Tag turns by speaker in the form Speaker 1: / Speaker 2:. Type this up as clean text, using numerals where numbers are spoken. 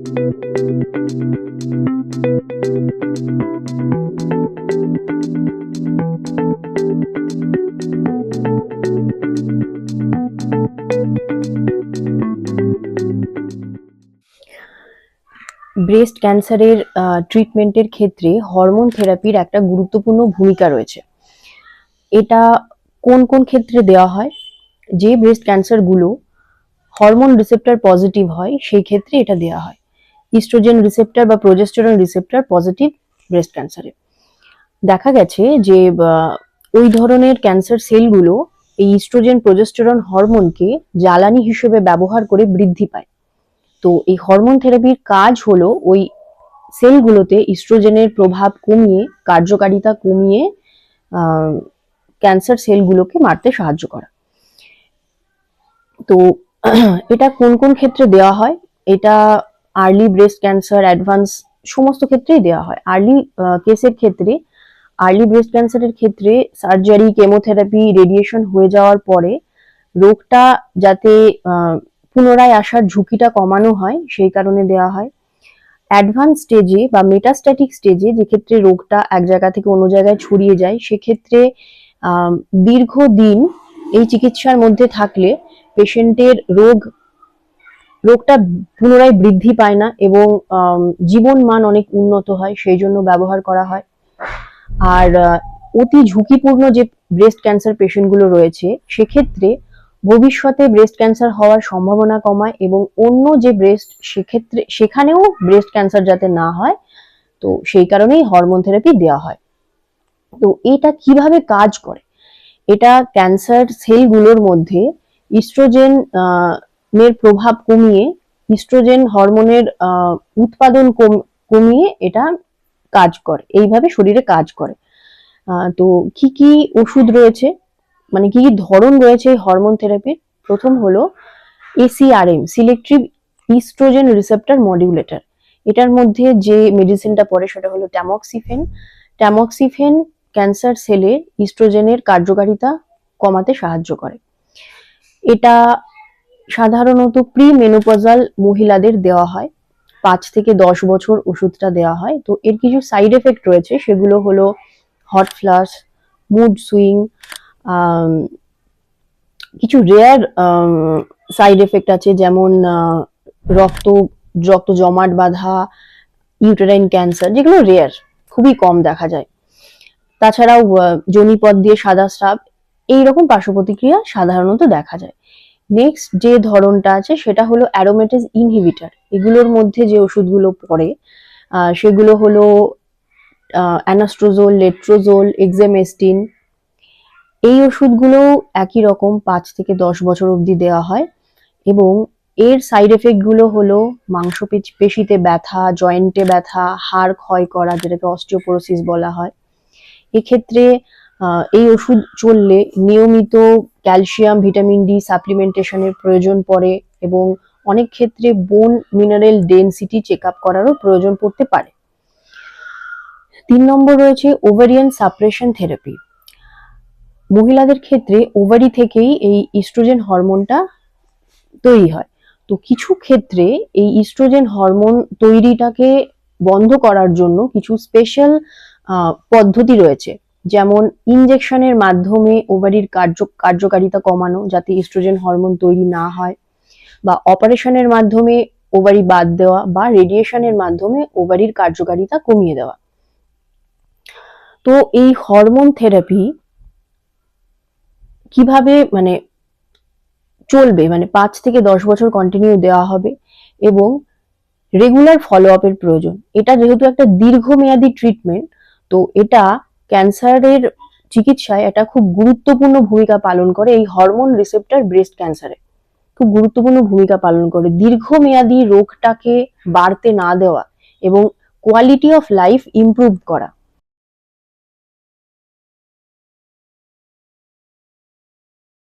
Speaker 1: Breast ক্যান্সারের ট্রিটমেন্টের ক্ষেত্রে হরমোন থেরাপির একটা গুরুত্বপূর্ণ ভূমিকা রয়েছে। এটা কোন কোন ক্ষেত্রে দেওয়া হয়? যে ব্রেস্ট ক্যান্সারগুলো হরমোন রিসেপ্টর পজিটিভ হয় সেই ক্ষেত্রে এটা দেওয়া হয়। ইস্ট্রোজেন রিসেপ্টর বা প্রোজেস্টেরন রিসেপ্টর পজিটিভ ব্রেস্ট ক্যান্সারে দেখা গেছে যে ওই ধরনের ক্যান্সার সেলগুলো এই ইস্ট্রোজেন প্রোজেস্টেরন হরমোনকে জ্বালানি হিসেবে ব্যবহার করে বৃদ্ধি পায়। তো এই হরমোন থেরাপির কাজ হলো ওই সেলগুলোতে ইস্ট্রোজেনের প্রভাব কমিয়ে, কার্যকারিতা কমিয়ে ক্যান্সার সেলগুলোকে মারতে সাহায্য করা। তো এটা কোন কোন ক্ষেত্রে দেওয়া হয়? এটা আর্লি ব্রেস্ট ক্যান্সার, অ্যাডভান্স সমস্ত ক্ষেত্রেই দেওয়া হয়। আর্লি কেসের ক্ষেত্রে, আর্লি ব্রেস্ট ক্যান্সারের ক্ষেত্রে সার্জারি, কেমোথেরাপি, রেডিয়েশন হয়ে যাওয়ার পরে রোগটা যাতে পুনরায় আসার ঝুঁকিটা কমানো হয় সেই কারণে দেওয়া হয়। অ্যাডভান্স স্টেজে বা মেটাস্ট্যাটিক স্টেজে, যে ক্ষেত্রে রোগটা এক জায়গা থেকে অন্য জায়গায় ছড়িয়ে যায়, সেক্ষেত্রে দীর্ঘদিন এই চিকিৎসার মধ্যে থাকলে পেশেন্টের রোগটা পুনরায় বৃদ্ধি পায় না এবং জীবন মান অনেক উন্নত হয়, সেই জন্য ব্যবহার করা হয়। আর অতি ঝুঁকিপূর্ণ যে ব্রেস্ট ক্যান্সার পেশেন্টগুলো রয়েছে সেক্ষেত্রে ভবিষ্যতে ব্রেস্ট ক্যান্সার হওয়ার সম্ভাবনা কমায় এবং অন্য যে সেখানেও ব্রেস্ট ক্যান্সার যাতে না হয়, তো সেই কারণেই হরমোন থেরাপি দেওয়া হয়। তো এটা কিভাবে কাজ করে? এটা ক্যান্সার সেলগুলোর মধ্যে ইস্ট্রোজেন এর প্রভাব কমিয়ে, ইস্ট্রোজেন হরমোনের উৎপাদন কমিয়ে এটা কাজ করে, এইভাবে শরীরে কাজ করে। তো কি কি ওষুধ রয়েছে, মানে কি কি ধরন রয়েছে হরমোন থেরাপির? প্রথম হলো ACRM, selective estrogen receptor modulator. এটার মধ্যে যে মেডিসিনটা পড়ে সেটা হলো ট্যামক্সিফেন। ট্যামক্সিফেন ক্যান্সার সেলে ইস্ট্রোজেনের কার্যকারিতা কমাতে সাহায্য করে। এটা সাধারণত প্রি মেনোপজাল মহিলাদের দেওয়া হয়, 5 থেকে 10 বছর ওষুধটা দেওয়া হয়। তো এর কিছু সাইড এফেক্ট রয়েছে, সেগুলো হলো হট ফ্লাশ, মুড সুইং, কিছু রেয়ার সাইড এফেক্ট আছে, যেমন রক্ত জমাট বাঁধা, ইউটেরাইন ক্যান্সার, যেগুলো রেয়ার, খুবই কম দেখা যায়। তাছাড়াও যোনিপথ দিয়ে সাদা স্রাব, এইরকম পার্শ্ব প্রতিক্রিয়া সাধারণত দেখা যায়। নেক্সট যে ধরনটা আছে সেটা হলো অ্যারোমেটেজ ইনহিবিটর। এগুলোর মধ্যে যে ওষুধগুলো পড়ে সেগুলো হলো অ্যানাস্ট্রোজোল, লেট্রোজোল, এক্সামেস্টিন। এই ওষুধগুলো একই রকম 5 থেকে 10 বছর অবধি দেওয়া হয় এবং এর সাইড এফেক্ট গুলো হলো পেশিতে ব্যথা, জয়েন্টে ব্যথা, হাড় ক্ষয় করা, যেটাকে অস্টিওপোরোসিস বলা হয়। এক্ষেত্রে এই ওষুধ চললে নিয়মিত ক্যালসিয়াম, ভিটামিন ডি সাপ্লিমেন্টেশনের প্রয়োজন পড়ে এবং অনেক ক্ষেত্রে বোন মিনারেল ডেনসিটি চেক আপ করারও প্রয়োজন পড়তে পারে। 3 নম্বর রয়েছে ওভারিয়ান সাপ্রেশন থেরাপি। মহিলাদের ক্ষেত্রে ওভারি থেকেই এই ইস্ট্রোজেন হরমোনটা তৈরি হয়। তো কিছু ক্ষেত্রে এই ইস্ট্রোজেন হরমোন তৈরিটাকে বন্ধ করার জন্য কিছু স্পেশাল পদ্ধতি রয়েছে, যেমন ইনজেকশনের মাধ্যমে ওভারির কার্যকারিতা কমানো যাতে ইস্ট্রোজেন হরমোন তৈরি না হয়, বা অপারেশনের মাধ্যমে ওভারি বাদ দেওয়া, বা রেডিয়েশনের মাধ্যমে ওভারির কার্যকারিতা কমিয়ে দেওয়া। তো এই হরমোন থেরাপি কিভাবে মানে চলবে, মানে 5 থেকে 10 বছর কন্টিনিউ দেওয়া হবে এবং রেগুলার ফলো আপের প্রয়োজন। এটা যেহেতু একটা দীর্ঘমেয়াদী ট্রিটমেন্ট, তো এটা ক্যান্সারের চিকিৎসায় একটা খুব গুরুত্বপূর্ণ ভূমিকা পালন করে। এই হরমোন রিসেপ্টর ব্রেস্ট ক্যান্সারে খুব গুরুত্বপূর্ণ ভূমিকা পালন করে দীর্ঘমেয়াদী রোগটাকে বাড়তে না দেওয়া এবং কোয়ালিটি অফ লাইফ ইমপ্রুভ করা।